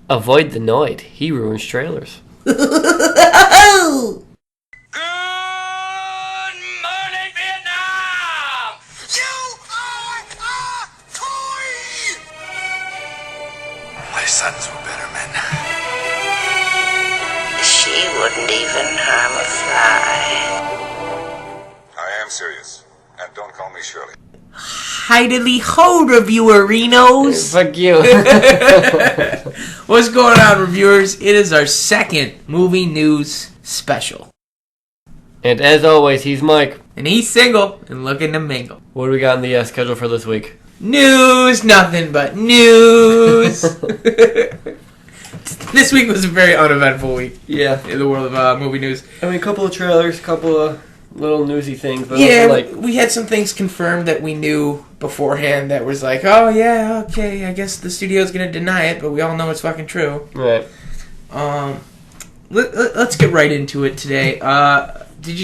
Avoid the Noid. He ruins trailers. Good morning, Vietnam! You are a toy! My sons were better men. She wouldn't even harm a fly. I am serious. And don't call me Shirley. Hidely ho, reviewerinos! Fuck you. What's going on, reviewers? It is our second movie news special. And as always, he's Mike. And he's single and looking to mingle. What do we got in the schedule for this week? News, nothing but news. This week was a very uneventful week. Yeah. In the world of movie news. I mean, a couple of trailers, a couple of little newsy things. But yeah, we had some things confirmed that we knew beforehand that was like, oh yeah, okay, I guess the studio's gonna deny it, but we all know it's fucking true. Right. Let's get right into it today. Did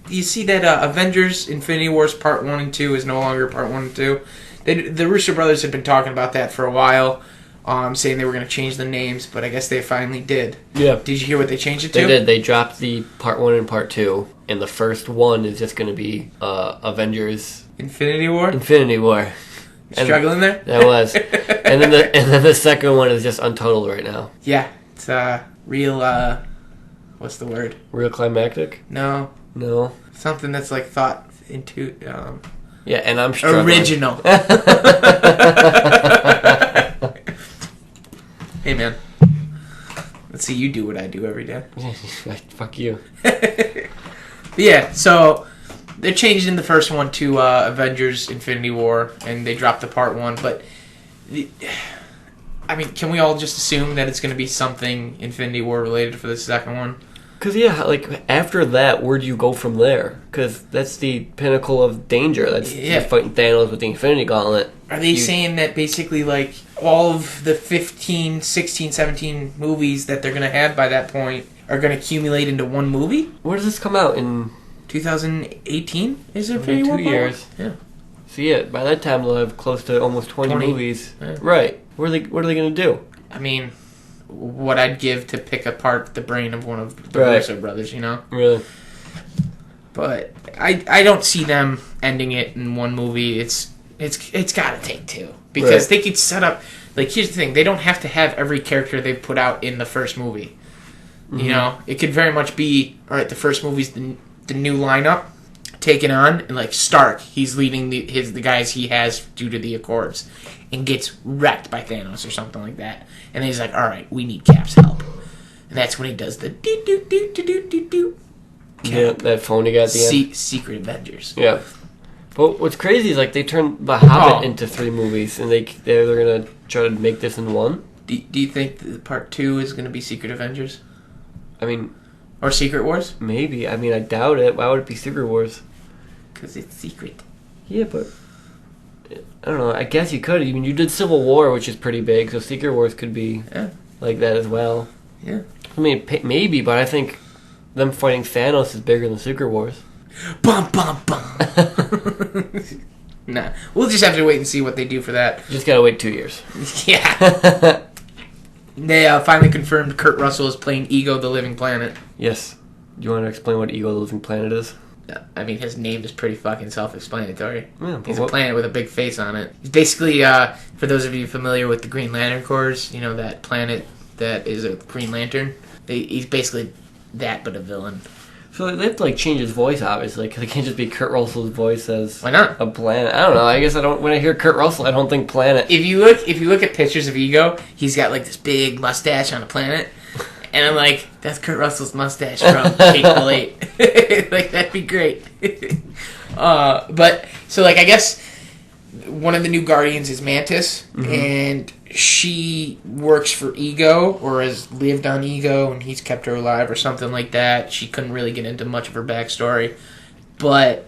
you see that Avengers Infinity Wars Part 1 and 2 is no longer Part 1 and 2? The Russo brothers had been talking about that for a while, saying they were going to change the names, but I guess they finally did. Yeah. Did you hear what they changed it to? They did. They dropped the Part 1 and Part 2, and the first one is just going to be Avengers Infinity War? Infinity War. Struggling there? That was. and then the second one is just Untold right now. Yeah. It's real, what's the word? Real climactic? No. Something that's like thought into, Yeah, and I'm struggling. Original. Hey, man. Let's see you do what I do every day. Fuck you. Yeah, so they're changing the first one to Avengers Infinity War, and they dropped the Part 1, but I mean, can we all just assume that it's going to be something Infinity War related for the second one? Because, yeah, like, after that, where do you go from there? Because that's the pinnacle of danger. That's fighting Thanos with the Infinity Gauntlet. Are they saying that basically, like, all of the 15, 16, 17 movies that they're going to have by that point are going to accumulate into one movie? Where does this come out? In 2018? Is it in 2 years? Yeah. So, yeah, by that time, they'll have close to almost 20 movies. Yeah. Right. What are they going to do? I mean, what I'd give to pick apart the brain of one of the Russo brothers, you know? Really? But I don't see them ending it in one movie. It's got to take two. Because they could set up... Like, here's the thing. They don't have to have every character they've put out in the first movie. Mm-hmm. You know? It could very much be, alright, the first movie's the new lineup taken on, and, like, Stark, he's leading the guys he has due to the Accords, and gets wrecked by Thanos or something like that. And then he's like, alright, we need Cap's help. And that's when he does the do-do-do-do-do-do-do. Yeah, that phone he got at the end. Secret Avengers. Yeah. But what's crazy is, like, they turned The Hobbit into 3 movies, and they're going to try to make this in one. Do you think that Part 2 is going to be Secret Avengers? I mean... Or Secret Wars? Maybe. I mean, I doubt it. Why would it be Secret Wars? Because it's secret. Yeah, but... I don't know. I guess you could. I mean, you did Civil War, which is pretty big, so Secret Wars could be like that as well. Yeah. I mean, maybe, but I think them fighting Thanos is bigger than Secret Wars. Bum, bum, bum. Nah. We'll just have to wait and see what they do for that. You just gotta wait 2 years. Yeah. They finally confirmed Kurt Russell is playing Ego the Living Planet. Yes. Do you want to explain what Ego the Living Planet is? I mean, his name is pretty fucking self-explanatory. Yeah, he's a planet with a big face on it. He's basically, for those of you familiar with the Green Lantern Corps, you know, that planet that is a Green Lantern, he's basically that, but a villain. So they have to, like, change his voice, obviously, because it can't just be Kurt Russell's voice as... Why not? A planet. I don't know. I guess when I hear Kurt Russell, I don't think planet. If you look at pictures of Ego, he's got, like, this big mustache on a planet. And I'm like, that's Kurt Russell's mustache from Hateful Eight. Like, that'd be great. But, so, like, I guess one of the new Guardians is Mantis, and she works for Ego, or has lived on Ego, and he's kept her alive, or something like that. She couldn't really get into much of her backstory. But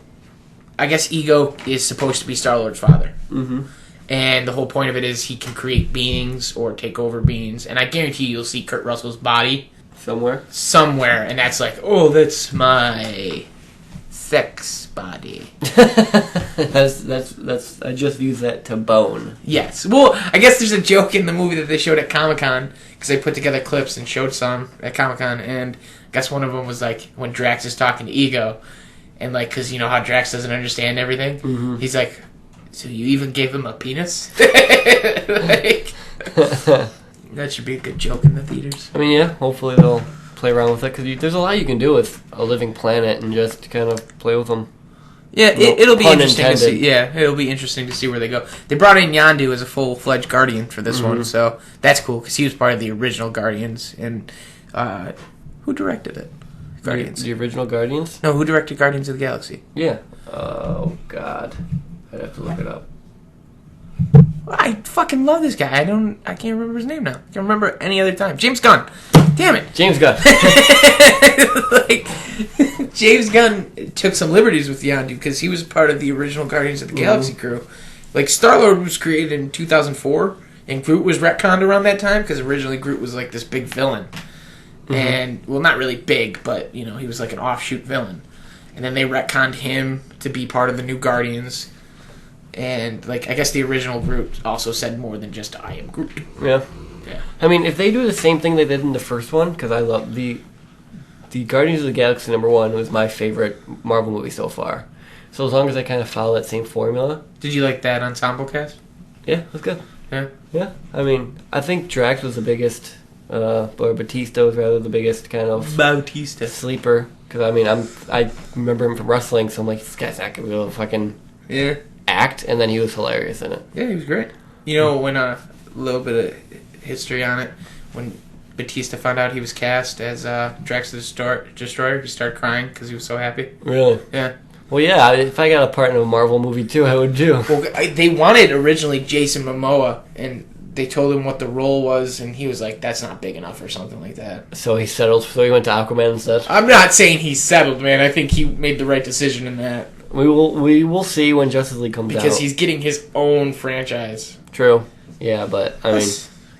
I guess Ego is supposed to be Star-Lord's father. Mm-hmm. And the whole point of it is he can create beings or take over beings. And I guarantee you'll see Kurt Russell's body somewhere. And that's like, oh, that's my sex body. that's. I just use that to bone. Yes. Well, I guess there's a joke in the movie that they showed at Comic-Con, because they put together clips and showed some at Comic-Con, and I guess one of them was like when Drax is talking to Ego, and like, because you know how Drax doesn't understand everything, he's like, so you even gave him a penis? Like, that should be a good joke in the theaters. I mean, yeah. Hopefully they'll play around with it, because there's a lot you can do with a living planet and just kind of play with them. Yeah, it'll be Pun interesting to intended. see. Yeah, it'll be interesting to see where they go. They brought in Yondu as a full-fledged Guardian for this one, so that's cool because he was part of the original Guardians. And who directed it? Guardians. The original Guardians? No, who directed Guardians of the Galaxy? Yeah. Oh God, I'd have to look it up. I fucking love this guy. I can't remember his name now. I can remember any other time. James Gunn. Damn it. James Gunn. Like, James Gunn took some liberties with Yondu because he was part of the original Guardians of the Galaxy crew. Like, Star-Lord was created in 2004, and Groot was retconned around that time because originally Groot was like this big villain. And, well, not really big, but, you know, he was like an offshoot villain. And then they retconned him to be part of the new Guardians. And, like, I guess the original Groot also said more than just, I am Groot. Yeah. Yeah. I mean, if they do the same thing they did in the first one, because I love the Guardians of the Galaxy #1 was my favorite Marvel movie so far. So as long as I kind of follow that same formula. Did you like that ensemble cast? Yeah, it was good. Yeah. Yeah. I mean, I think Drax was the biggest, or Batista was rather the biggest kind of Bautista. sleeper. Because, I mean, I remember him from wrestling, so I'm like, this guy's not going to be able to fucking Yeah. act, and then he was hilarious in it. Yeah, he was great. You know, when a little bit of history on it, when Batista found out he was cast as Drax the Destroyer, he started crying because he was so happy. Really? Yeah. Well, yeah, if I got a part in a Marvel movie too, I would too. Well, they wanted originally Jason Momoa, and they told him what the role was, and he was like, that's not big enough or something like that. So he settled, so he went to Aquaman instead. I'm not saying he settled, man. I think he made the right decision in that. We will see when Justice League comes out. Because he's getting his own franchise. True. Yeah, but, I mean...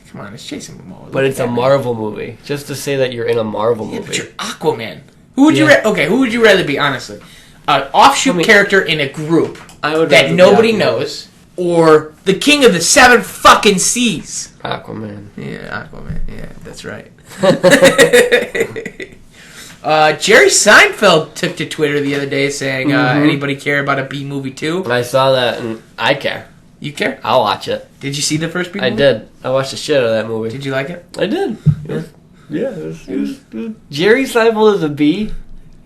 Come on, it's Jason Momoa. But it's a Marvel movie. Just to say that you're in a Marvel Yeah, movie. but you're Aquaman. Who would you who would you rather be, honestly? An offshoot character in a group I would that rather be nobody Aquaman. knows, or the king of the 7 fucking seas? Aquaman. Yeah, Aquaman. Yeah, that's right. Jerry Seinfeld took to Twitter the other day saying, anybody care about a B movie too? I saw that, and I care. You care? I'll watch it. Did you see the first B movie? I did. I watched the shit out of that movie. Did you like it? I did. It was Jerry Seinfeld is a B?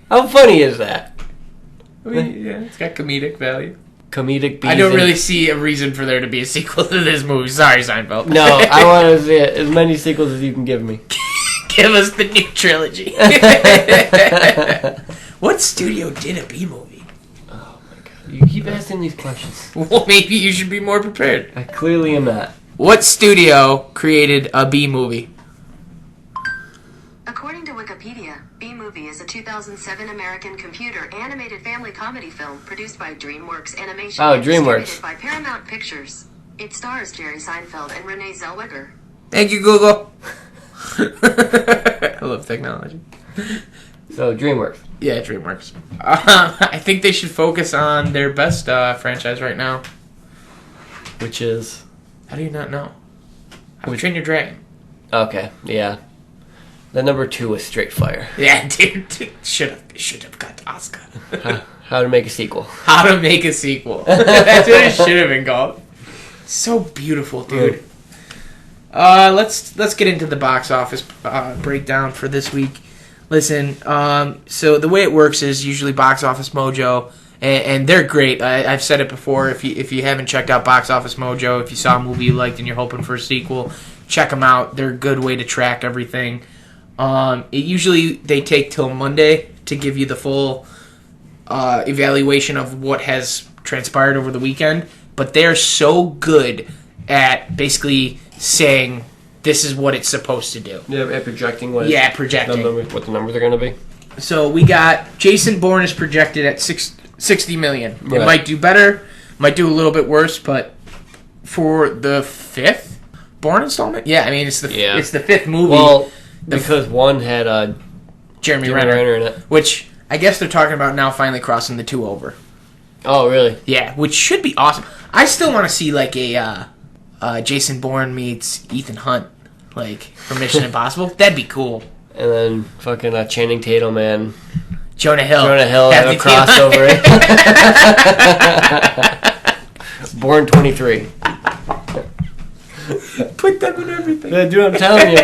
How funny is that? I mean, yeah, it's got comedic value. Comedic B. I don't really see a reason for there to be a sequel to this movie. Sorry, Seinfeld. No, I want to see it. As many sequels as you can give me. Give us the new trilogy. What studio did a B movie? Oh my god. You keep asking these questions. Well, maybe you should be more prepared. I clearly am not. What studio created a B movie? According to Wikipedia, B-Movie is a 2007 American computer animated family comedy film produced by DreamWorks Animation Oh, and DreamWorks. distributed by Paramount Pictures. It stars Jerry Seinfeld and Renee Zellweger. Thank you, Google. I love technology. So, DreamWorks. Yeah, DreamWorks. I think they should focus on their best franchise right now. Which is... How do you not know? How to Train Your Dragon. Okay, yeah. The number 2 is Straight Fire. Yeah, dude. Should have got the Oscar. How to make a sequel. How to make a sequel. That's what it should have been called. So beautiful, dude. Let's get into the box office breakdown for this week. Listen, so the way it works is usually Box Office Mojo, and they're great. I've said it before. If you haven't checked out Box Office Mojo, if you saw a movie you liked and you're hoping for a sequel, check them out. They're a good way to track everything. Usually they take till Monday to give you the full evaluation of what has transpired over the weekend, but they're so good at basically saying this is what it's supposed to do. Yeah, projecting what projecting. What the numbers are going to be. So we got Jason Bourne is projected at 60 million. Right. It might do better, might do a little bit worse, but for the 5th Bourne installment? Yeah, I mean it's the 5th movie. Well, because one had Jeremy Renner in it. Which I guess they're talking about now finally crossing the 2 over. Oh, really? Yeah, which should be awesome. I still want to see like a Jason Bourne meets Ethan Hunt, like from Mission Impossible. That'd be cool. And then fucking Channing Tatum and Jonah Hill have a crossover. Born 23. Put them in everything. Yeah, dude, I'm telling you.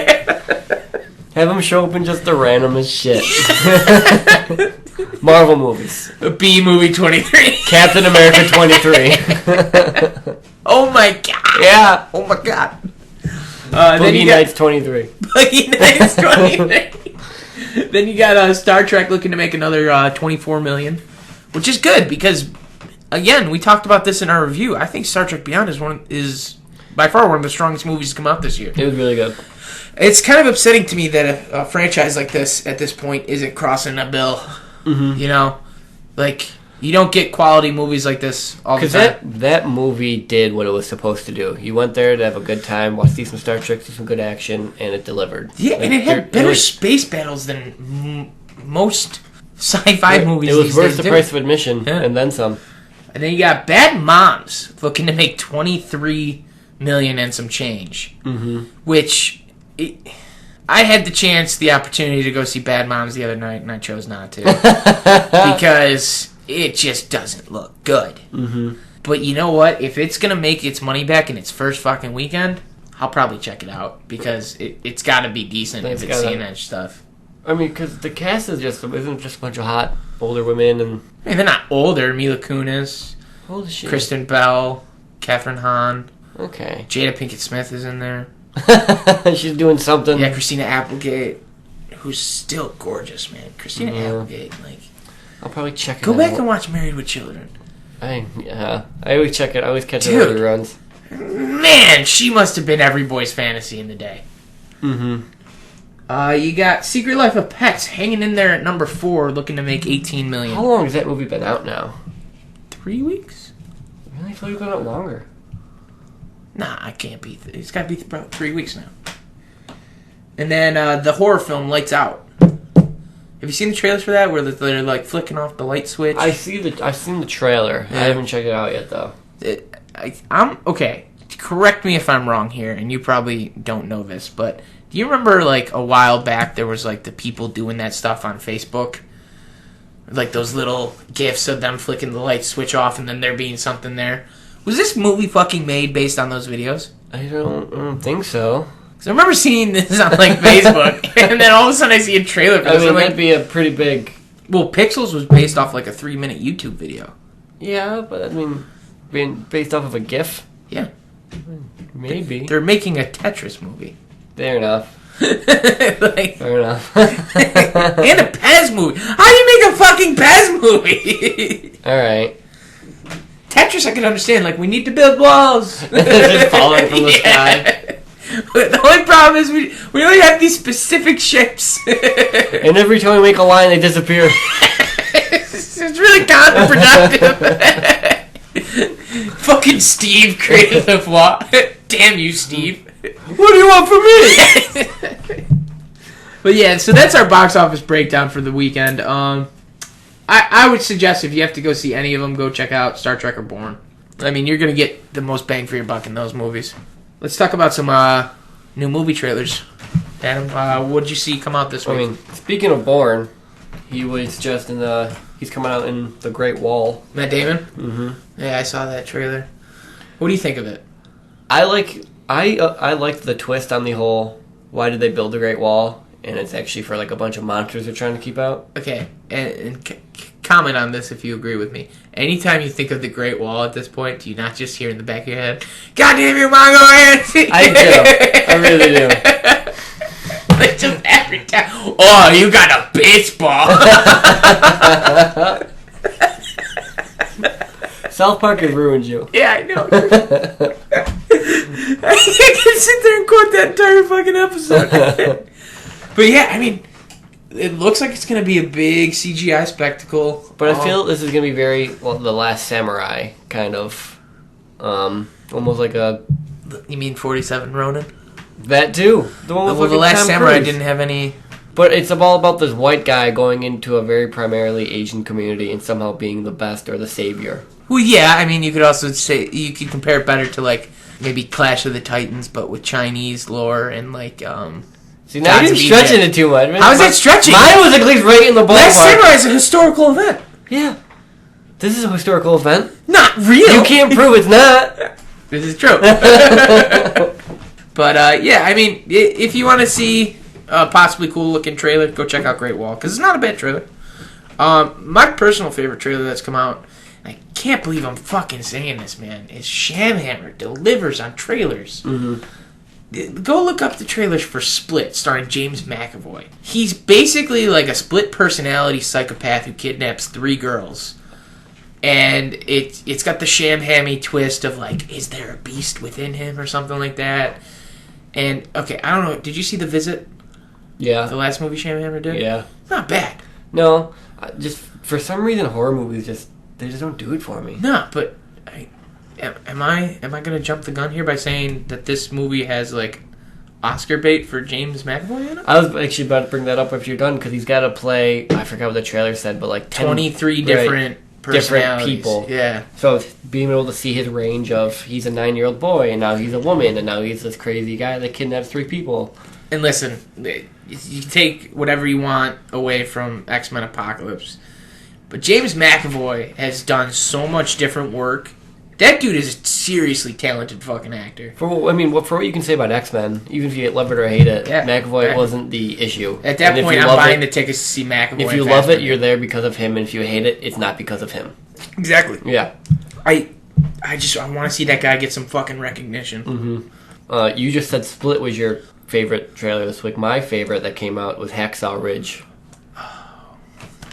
Have them show up in just the randomest shit. Marvel movies. A B movie 23. Captain America 23. Oh my god. Yeah. Oh my god. Boogie Nights 23. Boogie Nights 23. Then you got Star Trek looking to make another $24 million, which is good because, again, we talked about this in our review. I think Star Trek Beyond is by far one of the strongest movies to come out this year. It was really good. It's kind of upsetting to me that a franchise like this at this point isn't crossing a bill. Mm-hmm. You know, like you don't get quality movies like this all the time. Because that movie did what it was supposed to do. You went there to have a good time, see some Star Trek, see some good action, and it delivered. Yeah, and it had better space battles than most sci-fi movies. It was worth the price of admission, and then some. And then you got Bad Moms looking to make $23 million and some change, which I had the opportunity to go see Bad Moms the other night, and I chose not to because it just doesn't look good. Mm-hmm. But you know what? If it's gonna make its money back in its first fucking weekend, I'll probably check it out because it's got to be decent if it's CNN stuff. I mean, because the cast isn't just a bunch of hot older women, and I mean, they're not older. Mila Kunis, holy shit, Kristen Bell, Katherine Hahn. Okay, Jada Pinkett Smith is in there. She's doing something. Yeah, Christina Applegate, who's still gorgeous, man. Christina Applegate, like. I'll probably check it out. Go back and watch Married with Children. I always check it. I always catch it on reruns. Man, she must have been every boy's fantasy in the day. Mm-hmm. You got Secret Life of Pets hanging in there at number 4, looking to make $18 million. How long has that movie been out now? 3 weeks? Really? I thought it was out longer. Nah, I can't be. It's got to be about 3 weeks now. And then the horror film Lights Out. Have you seen the trailers for that, where they're like flicking off the light switch? I've seen the trailer. Yeah. I haven't checked it out yet, though. I'm okay. Correct me if I'm wrong here, and you probably don't know this, but do you remember like a while back there was like the people doing that stuff on Facebook, like those little gifs of them flicking the light switch off, and then there being something there? Was this movie fucking made based on those videos? I don't think so. I remember seeing this on like Facebook, and then all of a sudden I see a trailer for this. I mean, that'd be a pretty big. Well, Pixels was based off like a 3-minute YouTube video. Yeah, but I mean, being based off of a GIF. Yeah, maybe they're making a Tetris movie. Fair enough. Fair enough. And a Pez movie. How do you make a fucking Pez movie? All right. Tetris, I can understand. Like, we need to build walls. Just falling from the sky. But the only problem is we only have these specific shapes. And every time we make a line, they disappear. It's really counterproductive. Fucking Steve created the flaw. Damn you, Steve. What do you want from me? But yeah, so that's our box office breakdown for the weekend. I would suggest if you have to go see any of them, go check out Star Trek or Bourne. I mean, you're going to get the most bang for your buck in those movies. Let's talk about some new movie trailers. Adam, what did you see come out this week? I mean, speaking of Bourne, he was just he's coming out in The Great Wall. Matt Damon? Mm-hmm. Yeah, I saw that trailer. What do you think of it? I liked the twist on the whole, why did they build the Great Wall? And it's actually for like a bunch of monsters they're trying to keep out. Okay, and comment on this if you agree with me. Anytime you think of the Great Wall at this point, do you not just hear in the back of your head, "God damn you, Mongo ants"? I do. I really do. Like just every time. Oh, you got a baseball. South Park has ruined you. Yeah, I know. I can sit there and quote that entire fucking episode. But yeah, I mean, it looks like it's going to be a big CGI spectacle. But I feel this is going to be very, The Last Samurai, kind of. Almost like a... You mean 47 Ronin? That too. The one with The Last Tom Samurai Cruise. didn't have any But it's all about this white guy going into a very primarily Asian community and somehow being the best or the savior. Well, yeah, I mean, you could also say, you could compare it better to, like, maybe Clash of the Titans, but with Chinese lore and, like, See, now you're stretching it too much. How is that stretching? Mine was at least right in the ballpark. Last Samurai is a historical event. Yeah. This is a historical event. Not real. You can't prove it's not. This is true. But, yeah, I mean, if you want to see a possibly cool-looking trailer, go check out Great Wall, because it's not a bad trailer. My personal favorite trailer that's come out, I can't believe I'm fucking saying this, man, is Shamhammer delivers on trailers. Mm-hmm. Go look up the trailers for Split, starring James McAvoy. He's basically like a split personality psychopath who kidnaps 3 girls. And it's got the Shamhammy twist of, like, is there a beast within him or something like that? And, okay, I don't know, did you see The Visit? Yeah. The last movie Shamhammer did? Yeah. Not bad. No, just for some reason horror movies they just don't do it for me. No, but am I gonna jump the gun here by saying that this movie has, like, Oscar bait for James McAvoy in it? I was actually about to bring that up after you're done, because he's got to play, I forgot what the trailer said, but like 23 different personalities. People. Yeah. So being able to see his range of, he's a 9-year-old boy, and now he's a woman, and now he's this crazy guy that kidnaps 3 people. And listen, you take whatever you want away from X-Men Apocalypse, but James McAvoy has done so much different work. That dude is a seriously talented fucking actor. For what you can say about X-Men, even if you love it or hate it, yeah, McAvoy wasn't the issue. At that point, I'm buying the tickets to see McAvoy. If you love it, you're there because of him, and if you hate it, it's not because of him. Exactly. Yeah. I want to see that guy get some fucking recognition. Mm-hmm. You just said Split was your favorite trailer this week. My favorite that came out was Hacksaw Ridge.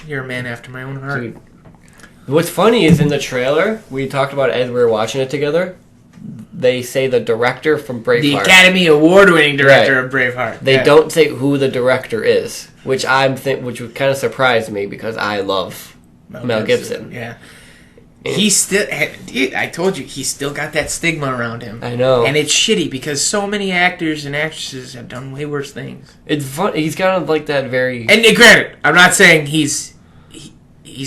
You're a man after my own heart. Dude, what's funny is in the trailer, we talked about it as we were watching it together, they say the director from Braveheart. The Academy Award-winning director of Braveheart. They don't say who the director is, which which would kind of surprise me because I love Mel Gibson. Yeah. He still, I told you, he's still got that stigma around him. I know. And it's shitty because so many actors and actresses have done way worse things. It's fun. He's kind of like that very... And granted, I'm not saying he's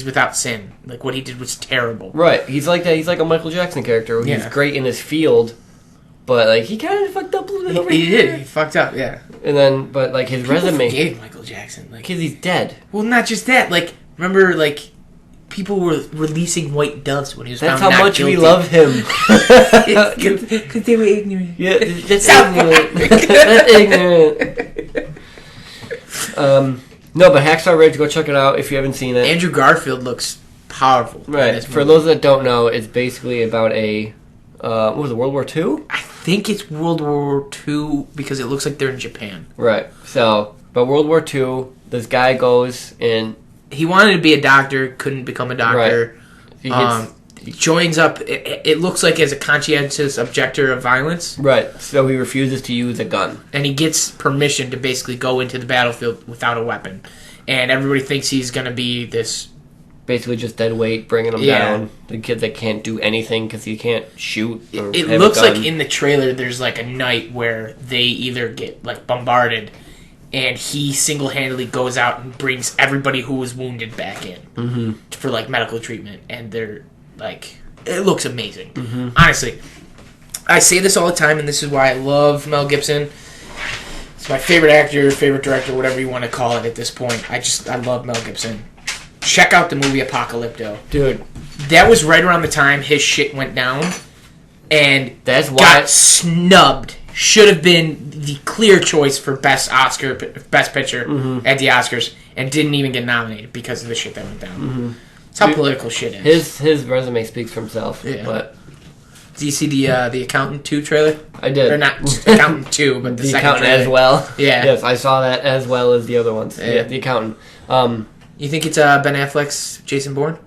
without sin. Like, what he did was terrible. Right. He's like that. He's like a Michael Jackson character where he's great in his field, but like he kind of fucked up a little bit over He here. did. He fucked up, yeah. And then, but like his People resume... forgave Michael Jackson. Like, because he's dead. Well, not just that. Like, remember, like... People were releasing white doves when he was That's found how not much guilty. we love him. Because they were ignorant. Yeah, that's ignorant. That's ignorant. No, but Hacksaw Ridge, go check it out if you haven't seen it. Andrew Garfield looks powerful. Right. For those that don't know, it's basically about a... what was it, World War II? I think it's World War II because it looks like they're in Japan. Right. So, but World War II, this guy goes and... He wanted to be a doctor, couldn't become a doctor. Right. He joins up, it looks like as a conscientious objector of violence. Right. So he refuses to use a gun. And he gets permission to basically go into the battlefield without a weapon. And everybody thinks he's going to be this... Basically just dead weight, bringing them down. The kid that can't do anything because he can't shoot or It have looks a gun. like in the trailer there's like a night where they either get like bombarded and he single-handedly goes out and brings everybody who was wounded back in for like medical treatment, and they're like, it looks amazing. Honestly, I say this all the time, and this is why I love Mel Gibson. He's my favorite actor, favorite director, whatever you want to call it at this point. I love Mel Gibson. Check out the movie Apocalypto. Dude. That was right around the time his shit went down, and that's why got snubbed. Should have been the clear choice for Best Picture at the Oscars, and didn't even get nominated because of the shit that went down. It's how political shit is. His resume speaks for himself. Yeah. But do you see the Accountant 2 trailer? I did. Or not Accountant 2, but the second Accountant trailer. as well. Yeah. Yes, I saw that as well as the other ones. Yeah, The Accountant. You think it's Ben Affleck's Jason Bourne?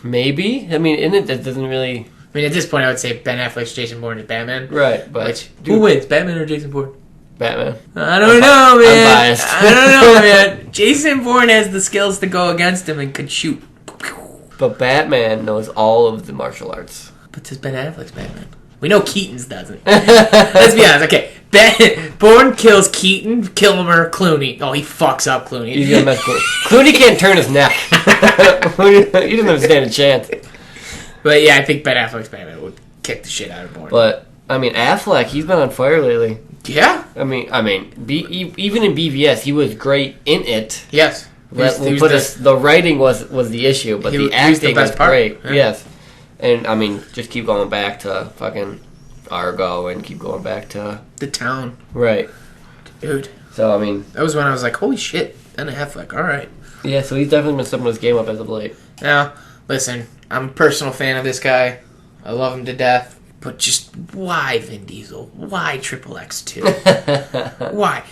Maybe. I mean, in it, that doesn't really... I mean, at this point, I would say Ben Affleck's Jason Bourne is Batman. Right, but... Who wins, Batman or Jason Bourne? Batman. I don't know, man. I'm biased. I don't know, man. Jason Bourne has the skills to go against him and could shoot. But Batman knows all of the martial arts. But does Ben Affleck's Batman? We know Keaton's doesn't. Let's be honest. Okay, Bourne kills Keaton, Kilmer, Clooney. Oh, he fucks up Clooney. He's gonna mess Clooney. Clooney can't turn his neck. He doesn't stand a chance. But yeah, I think Ben Affleck's Batman would kick the shit out of Bourne. But I mean, Affleck, he's been on fire lately. Yeah. I mean, even in BVS, he was great in it. Yes. The writing was the issue, but the acting was great. Yeah. Yes. And, I mean, just keep going back to fucking Argo and keep going back to... The Town. Right. Dude. So, I mean... That was when I was like, holy shit, Ben Affleck, alright. Yeah, so he's definitely been stepping his game up as of late. Now, listen, I'm a personal fan of this guy. I love him to death. But just, why Vin Diesel? Why Triple X2? Why?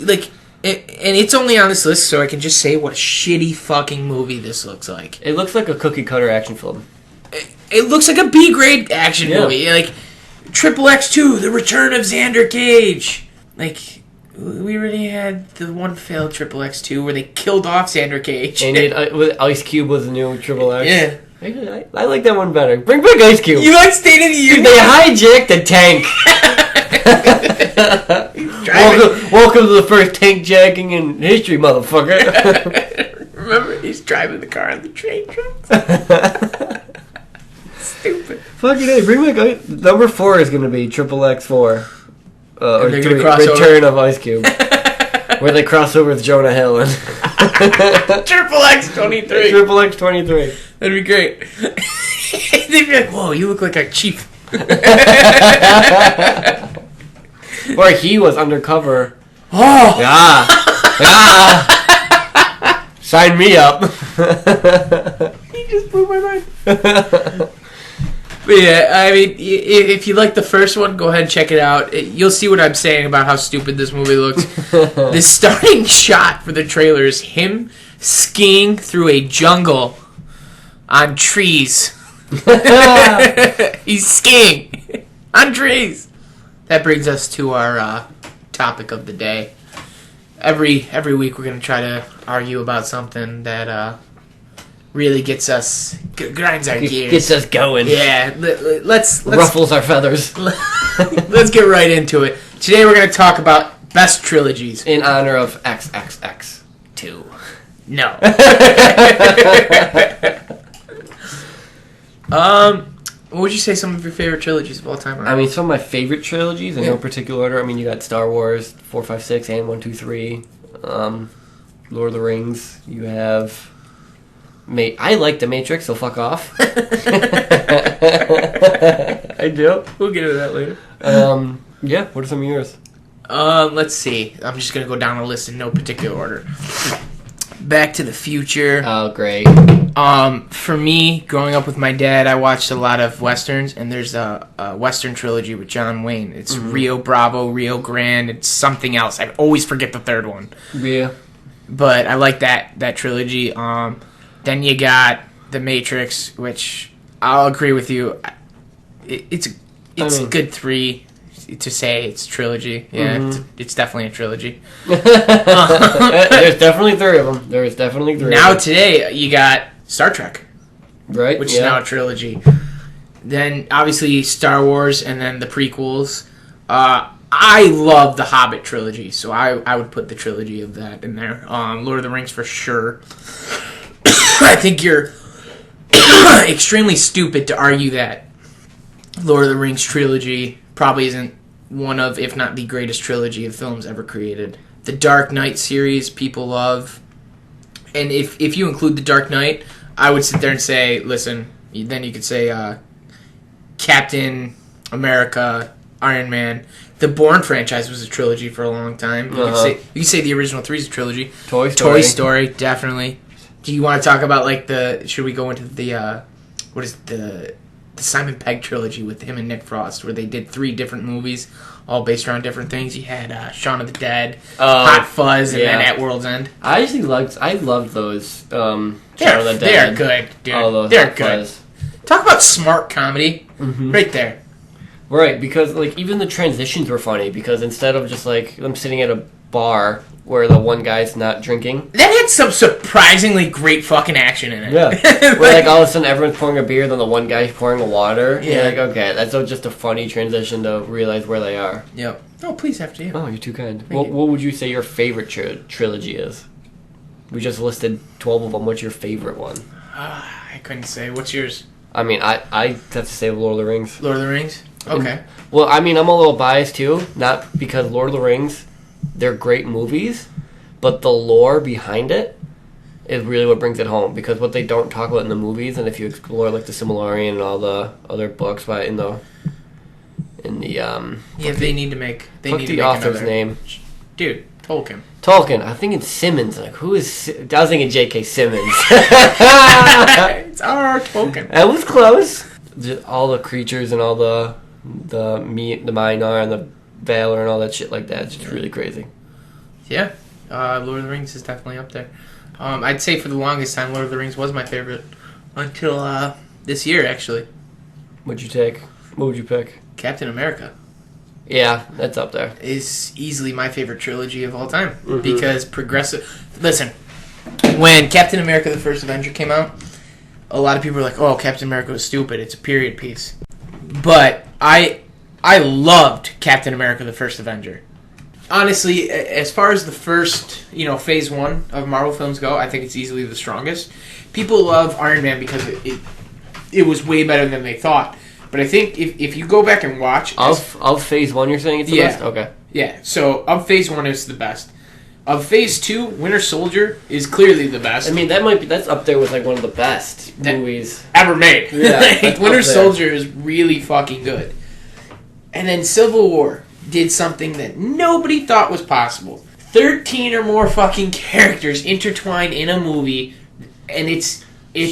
Like... And it's only on this list, so I can just say what a shitty fucking movie this looks like. It looks like a cookie-cutter action film. It looks like a B-grade action movie. Like, Triple X2, The Return of Xander Cage. Like, we already had the one failed Triple X2 where they killed off Xander Cage. And Ice Cube was the new Triple X. Yeah. I like that one better. Bring back Ice Cube. You like State of the Union? They hijacked a tank. Welcome to the first tank jacking in history, motherfucker. Remember, he's driving the car on the train tracks. Stupid. Fucking A, bring back number 4 is going to be Triple X4. Or Return of Ice Cube. Where they cross over with Jonah Hill. And Triple X23. Triple X23. That'd be great. They'd be like, whoa, you look like our chief. Or he was undercover. Oh! Yeah. Sign me up. He just blew my mind. But yeah, I mean, if you like the first one, go ahead and check it out. You'll see what I'm saying about how stupid this movie looks. The starting shot for the trailer is him skiing through a jungle on trees. He's skiing on trees. That brings us to our topic of the day. Every week we're going to try to argue about something that really grinds our gears. Gets us going. Yeah, let's ruffles our feathers. Let's get right into it. Today we're going to talk about best trilogies. In honor of XXX2. No. What would you say some of your favorite trilogies of all time are? I mean, some of my favorite trilogies in no particular order. I mean, you got Star Wars 4, 5, 6, and 1, 2, 3. Lord of the Rings. You have... I like The Matrix, so fuck off. I do. We'll get into that later. Yeah, what are some of yours? Let's see. I'm just going to go down a list in no particular order. Back to the Future. Oh, great. For me, growing up with my dad, I watched a lot of Westerns, and there's a Western trilogy with John Wayne. It's Rio Bravo, Rio Grande, it's something else. I always forget the third one. Yeah. But I like that trilogy. Then you got The Matrix, which I'll agree with you. It's a good 3 to say it's trilogy. Yeah, it's definitely a trilogy. There's definitely 3 of them. There's definitely 3. Now today you got Star Trek, right? Which is now a trilogy. Then obviously Star Wars, and then the prequels. I love the Hobbit trilogy, so I would put the trilogy of that in there. Lord of the Rings for sure. I think you're extremely stupid to argue that Lord of the Rings trilogy probably isn't one of, if not the greatest trilogy of films ever created. The Dark Knight series people love. And if you include The Dark Knight, I would sit there and say, listen, then you could say Captain America, Iron Man. The Bourne franchise was a trilogy for a long time. You could say the original 3 is a trilogy. Toy Story, definitely. Do you want to talk about should we go into the Simon Pegg trilogy with him and Nick Frost, where they did 3 different movies, all based around different things? You had Shaun of the Dead, Hot Fuzz, and then At World's End. I loved those. Shaun of the Dead. They're good, dude. All those they're Hot good. Fuzz. Talk about smart comedy, right there. Right, because even the transitions were funny, because instead of just them sitting at a bar where the one guy's not drinking. That had some surprisingly great fucking action in it. Yeah. Where all of a sudden everyone's pouring a beer, then the one guy's pouring a water. Yeah. You're okay, that's just a funny transition to realize where they are. Yep. Oh, please, after you. Oh, you're too kind. Thank you. What would you say your favorite trilogy is? We just listed 12 of them. What's your favorite one? I couldn't say. What's yours? I mean, I have to say Lord of the Rings. Lord of the Rings? Okay. Well, I mean, I'm a little biased too. Not because Lord of the Rings, they're great movies, but the lore behind it is really what brings it home. Because what they don't talk about in the movies, and if you explore like the Silmarillion and all the other books, but in the they need to make. They what's need to the make author's another. name? Dude, Tolkien. Tolkien. I'm thinking Simmons. Like, who is? I was thinking J.K. Simmons. It's our Tolkien. That was close. Just all the creatures and all the Mainar and the Valor and all that shit like that. It's just really crazy. Yeah, Lord of the Rings is definitely up there. I'd say for the longest time, Lord of the Rings was my favorite until this year, actually. What'd you take? What would you pick? Captain America Yeah, that's up there. is easily my favorite trilogy of all time Mhm. because progressive. Listen, when Captain America: The First Avenger came out, a lot of people were like, "Oh, Captain America was stupid. It's a period piece." But I loved Captain America: The First Avenger. Honestly, as far as the first, phase one of Marvel films go, I think it's easily the strongest. People love Iron Man because it was way better than they thought. But I think if you go back and watch... Of Phase 1, you're saying it's the best? Okay. Yeah, so of Phase 1, it's the best. Of Phase 2, Winter Soldier is clearly the best. I mean, that's up there with, like, one of the best movies ever made. Yeah, Like, Winter Soldier is really fucking good. And then Civil War did something that nobody thought was possible. 13 or more fucking characters intertwined in a movie, and it's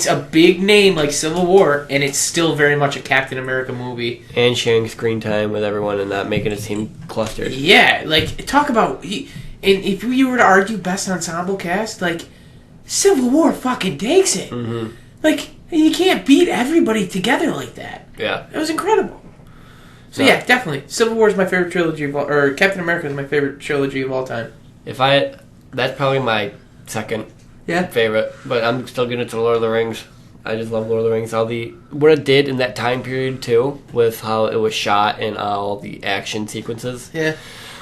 a big name like Civil War, and it's still very much a Captain America movie. And sharing screen time with everyone and not making it seem clustered. Yeah, like, talk about... And if you were to argue best ensemble cast, like, Civil War fucking takes it. Mm-hmm. Like, you can't beat everybody together like that. Yeah. It was incredible. So yeah, definitely. Civil War is my favorite trilogy of all... Or Captain America is my favorite trilogy of all time. That's probably my second favorite, but I'm still getting to Lord of the Rings. I just love Lord of the Rings. What it did in that time period too, with how it was shot and all the action sequences. Yeah.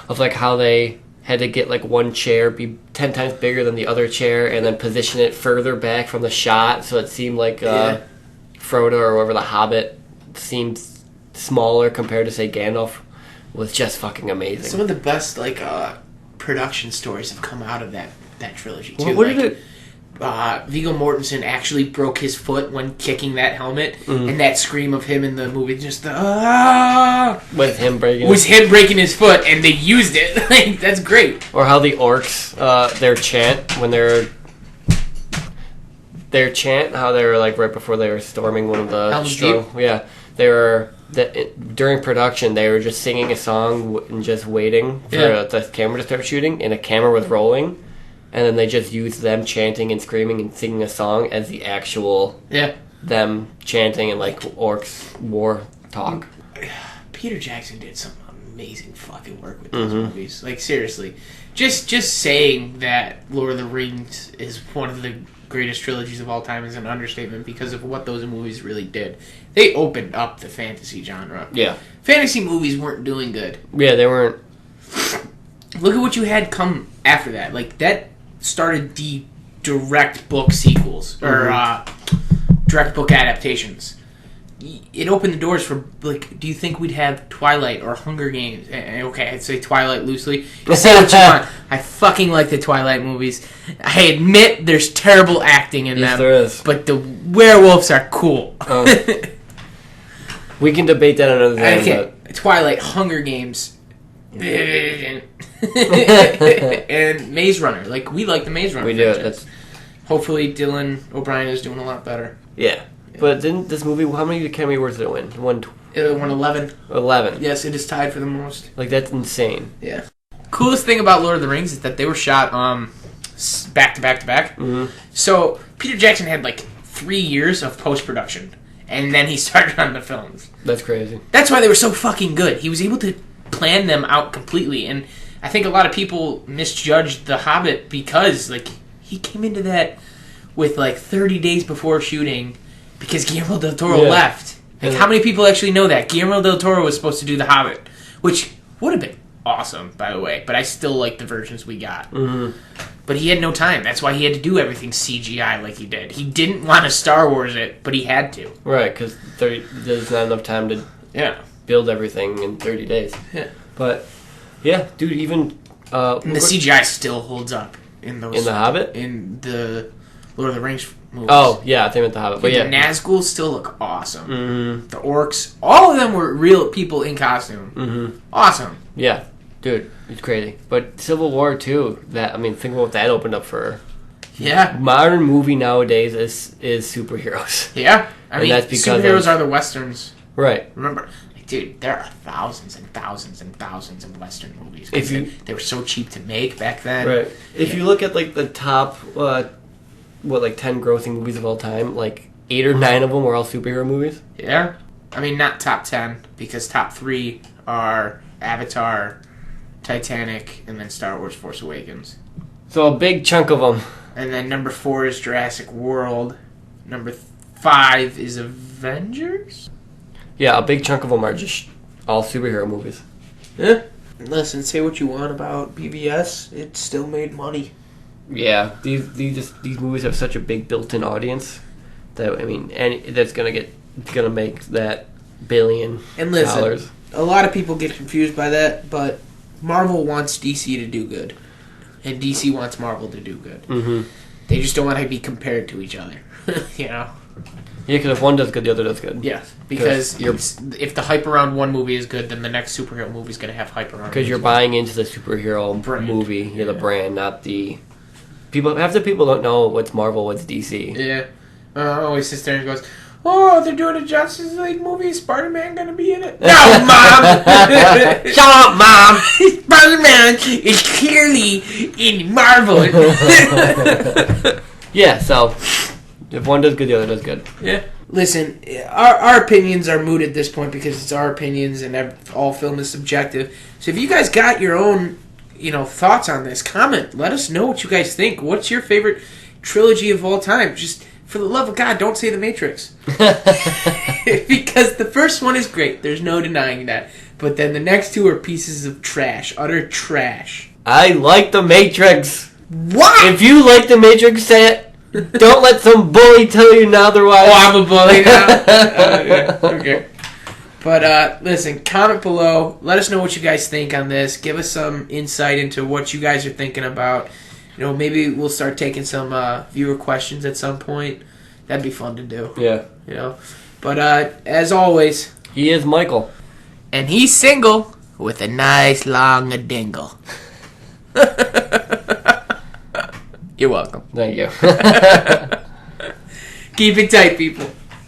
Of like how they had to get like one chair be 10 times bigger than the other chair and then position it further back from the shot so it seemed like Frodo or whoever the Hobbit seemed smaller compared to say Gandalf was just fucking amazing. Some of the best production stories have come out of that trilogy too. What did it? Viggo Mortensen actually broke his foot when kicking that helmet, and that scream of him in the movie, just with him breaking, was him breaking his foot, and they used it. Like, that's great. Or how the orcs, their chant when how they were like right before they were storming one of the Helm's Deep? Yeah, they were during production they were just singing a song and just waiting for the camera to start shooting, and a camera was rolling. And then they just used them chanting and screaming and singing a song as the actual them chanting and like orcs war talk. Peter Jackson did some amazing fucking work with those movies. Like, seriously, just saying that Lord of the Rings is one of the greatest trilogies of all time is an understatement because of what those movies really did. They opened up the fantasy genre. Yeah, fantasy movies weren't doing good. Yeah, they weren't. Look at what you had come after that. Like, that started the direct book sequels or direct book adaptations. It opened the doors for, like, do you think we'd have Twilight or Hunger Games? Okay, I'd say Twilight loosely. Say what you want. I fucking like the Twilight movies. I admit there's terrible acting in them. There is. But the werewolves are cool. We can debate that another time. Okay. Twilight, Hunger Games, and Maze Runner. Like, we like the Maze Runner. We do. That's... Hopefully Dylan O'Brien is doing a lot better. Yeah. But didn't this movie, how many Academy Awards did it win? It won 11. 11. Yes, it is tied for the most. Like, that's insane. Yeah. Coolest thing about Lord of the Rings is that they were shot back to back to back. Mm-hmm. So Peter Jackson had like 3 years of post-production, and then he started on the films. That's crazy. That's why they were so fucking good. He was able to plan them out completely, and I think a lot of people misjudged The Hobbit because, like, he came into that with like 30 days before shooting because Guillermo del Toro left. Like, how many people actually know that? Guillermo del Toro was supposed to do The Hobbit, which would have been awesome, by the way. But I still like the versions we got. Mm-hmm. But he had no time. That's why he had to do everything CGI like he did. He didn't want to Star Wars it, but he had to. Right, because there's not enough time to build everything in 30 days. Yeah. But, yeah, dude, even... and the CGI still holds up in those... In The Hobbit? In the Lord of the Rings movies. Oh, yeah, I think with The Hobbit. But the yeah. Nazgûl still look awesome. Mm-hmm. The orcs, all of them were real people in costume. Mm-hmm. Awesome. Yeah, dude, it's crazy. But Civil War, too, think about what that opened up for. Yeah. Modern movie nowadays is superheroes. Yeah. I mean, that's because superheroes are the Westerns. Right. Remember, dude, there are thousands and thousands and thousands of Western movies. They were so cheap to make back then. Right. If you look at, like, the top, 10 grossing movies of all time, like, 8 or 9 of them were all superhero movies. Yeah. I mean, not top 10, because top 3 are Avatar, Titanic, and then Star Wars Force Awakens. So a big chunk of them. And then number 4 is Jurassic World. Number 5 is Avengers? Yeah, a big chunk of them are just all superhero movies. Yeah. Listen, say what you want about BVS, it still made money. Yeah, these movies have such a big built-in audience that that's gonna make that $billion. And listen, a lot of people get confused by that, but Marvel wants DC to do good, and DC wants Marvel to do good. Mm-hmm. They just don't want to be compared to each other, you know. Yeah, because if one does good, the other does good. Yeah, because if the hype around one movie is good, then the next superhero movie is going to have hype around it. Because you're buying into the superhero brand. movie, the brand, not the people. Half the people don't know what's Marvel, what's DC. Yeah, always sits there and goes, "Oh, they're doing a Justice League movie. Is Spider-Man going to be in it?" No, Mom. Shut up, Mom. Spider-Man is clearly in Marvel. Yeah, so. If one does good, the other does good. Yeah. Listen, our opinions are moot at this point because it's our opinions and all film is subjective. So if you guys got your own, thoughts on this, comment. Let us know what you guys think. What's your favorite trilogy of all time? Just for the love of God, don't say The Matrix. Because the first one is great. There's no denying that. But then the next two are pieces of trash. Utter trash. I like The Matrix. What? If you like The Matrix, say it. Don't let some bully tell you otherwise. Oh, I'm a bully now? Yeah, okay. But, listen, comment below. Let us know what you guys think on this. Give us some insight into what you guys are thinking about. Maybe we'll start taking some viewer questions at some point. That'd be fun to do. Yeah. But, as always... He is Michael. And he's single with a nice long dingle. You're welcome. Thank you. Keep it tight, people.